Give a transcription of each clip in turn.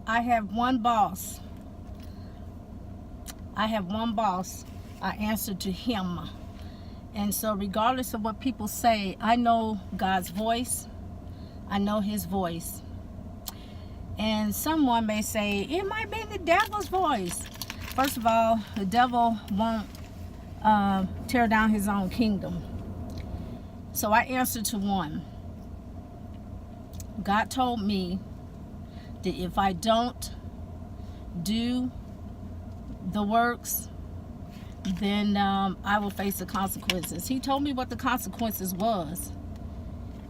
I have one boss. I have one boss. I answer to him. And so regardless of what people say, I know God's voice. I know his voice. And someone may say, it might be the devil's voice. First of all, the devil won't tear down his own kingdom. So I answer to one. God told me that if I don't do the works, then I will face the consequences. He told me what the consequences was.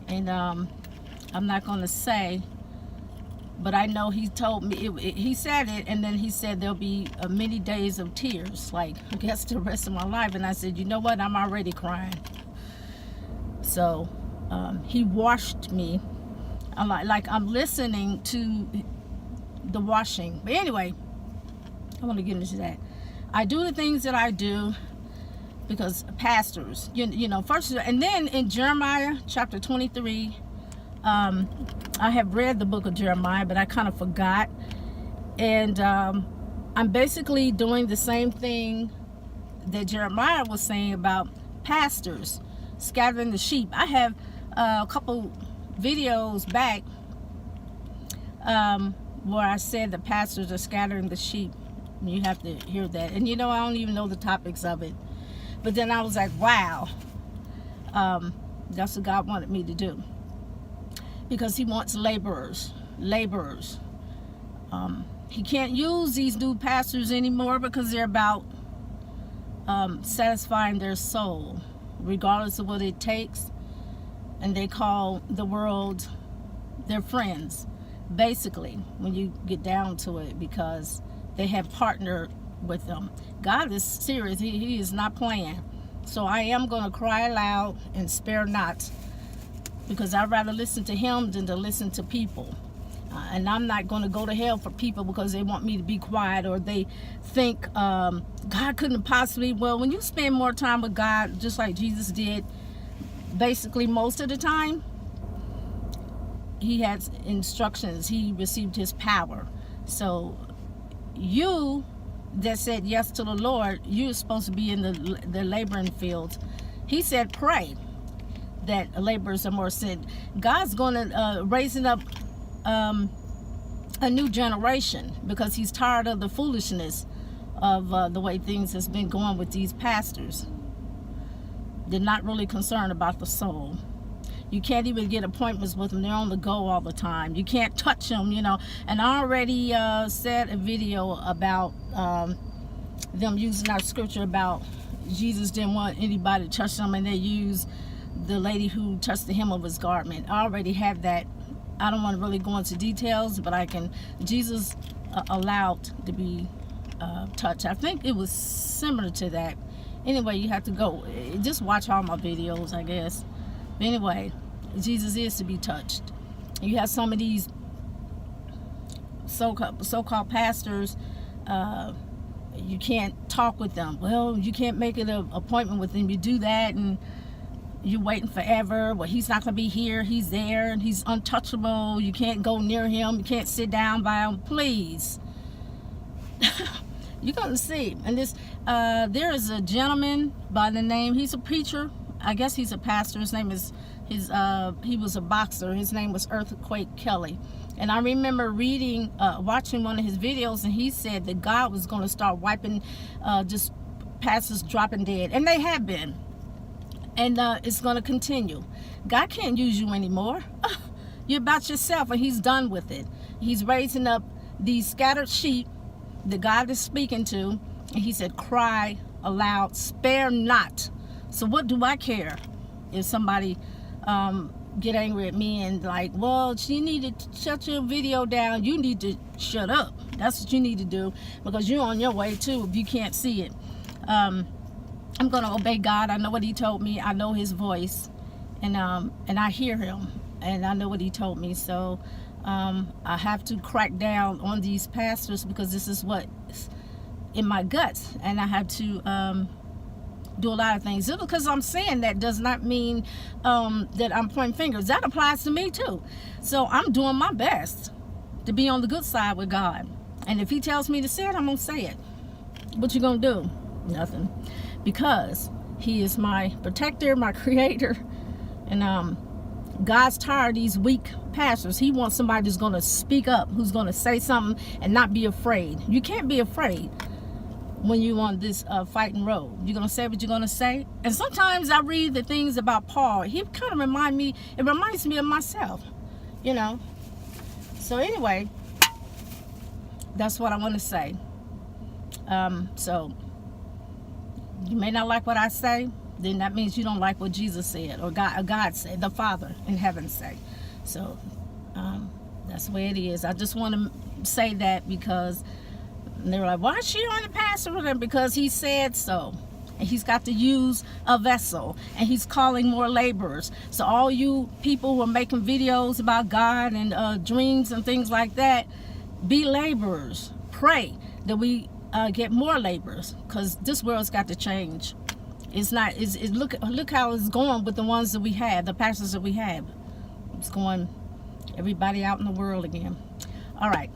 And I'm not going to say, but I know he told me, he said it, and then he said there'll be many days of tears, like I guess the rest of my life. And I said, you know what, I'm already crying. So he washed me. I'm like I'm listening to the washing. But anyway, I want to get into that. I do the things that I do because pastors, you know, first, and then in Jeremiah chapter 23, I have read the book of Jeremiah, but I kind of forgot. And I'm basically doing the same thing that Jeremiah was saying about pastors scattering the sheep. I have a couple videos back where I said the pastors are scattering the sheep. You have to hear that. And you know, I don't even know the topics of it. But then I was like, wow, that's what God wanted me to do. Because he wants laborers. He can't use these new pastors anymore because they're about satisfying their soul, regardless of what it takes. And they call the world their friends, basically, when you get down to it, because they have partnered with them. God is serious. He is not playing. So I am going to cry aloud and spare not, because I'd rather listen to him than to listen to people. And I'm not going to go to hell for people because they want me to be quiet, or they think God couldn't possibly. Well, when you spend more time with God, just like Jesus did, basically most of the time, he had instructions. He received his power. So you that said yes to the Lord, you're supposed to be in the laboring fields. He said pray that laborers are more sent. God's going to raising up a new generation, because he's tired of the foolishness of the way things has been going with these pastors. They're not really concerned about the soul. You can't even get appointments with them. They're on the go all the time. You can't touch them, you know. And I already said a video about them using our scripture about Jesus didn't want anybody to touch them, and they used the lady who touched the hem of his garment. I already have that. I don't want to really go into details, but I can. Jesus allowed to be touched. I think it was similar to that. Anyway, you have to go. Just watch all my videos, I guess. But anyway, Jesus is to be touched. You have some of these so-called pastors, you can't talk with them. Well, you can't make an appointment with them. You do that, and you're waiting forever. Well, he's not going to be here. He's there, and he's untouchable. You can't go near him. You can't sit down by him. Please. You're going to see. And this, there is a gentleman by the name, he's a preacher. I guess he's a pastor. His name is, he was a boxer. His name was Earthquake Kelly. And I remember reading, watching one of his videos, and he said that God was going to start wiping just pastors dropping dead. And they have been. And it's going to continue. God can't use you anymore. You're about yourself, and he's done with it. He's raising up these scattered sheep that God is speaking to. And he said, cry aloud, spare not. So what do I care if somebody get angry at me and like, well, you need to shut your video down. You need to shut up. That's what you need to do, because you're on your way too if you can't see it. I'm going to obey God. I know what he told me. I know his voice, and I hear him, and I know what he told me. So I have to crack down on these pastors, because this is what's in my guts, and I have to do a lot of things. Just because I'm saying that does not mean that I'm pointing fingers. That applies to me too. So I'm doing my best to be on the good side with God. And if he tells me to say it, I'm going to say it. What you going to do? Nothing. Because he is my protector, my creator. And God's tired of these weak pastors. He wants somebody who's going to speak up, who's going to say something and not be afraid. You can't be afraid when you're on this fighting road. You're going to say what you're going to say. And sometimes I read the things about Paul. He kind of reminds me of myself, you know. So anyway, that's what I want to say. So you may not like what I say, then that means you don't like what Jesus said, or God said, the Father in heaven say. So that's the way it is. I just want to say that because they're like, why is she on the pastor with him? Because he said so. And he's got to use a vessel, and he's calling more laborers. So all you people who are making videos about God and dreams and things like that, be laborers. Pray that we get more laborers, because this world's got to change. It's not. Look how it's going with the ones that we have, the pastors that we have. It's going everybody out in the world again. All right.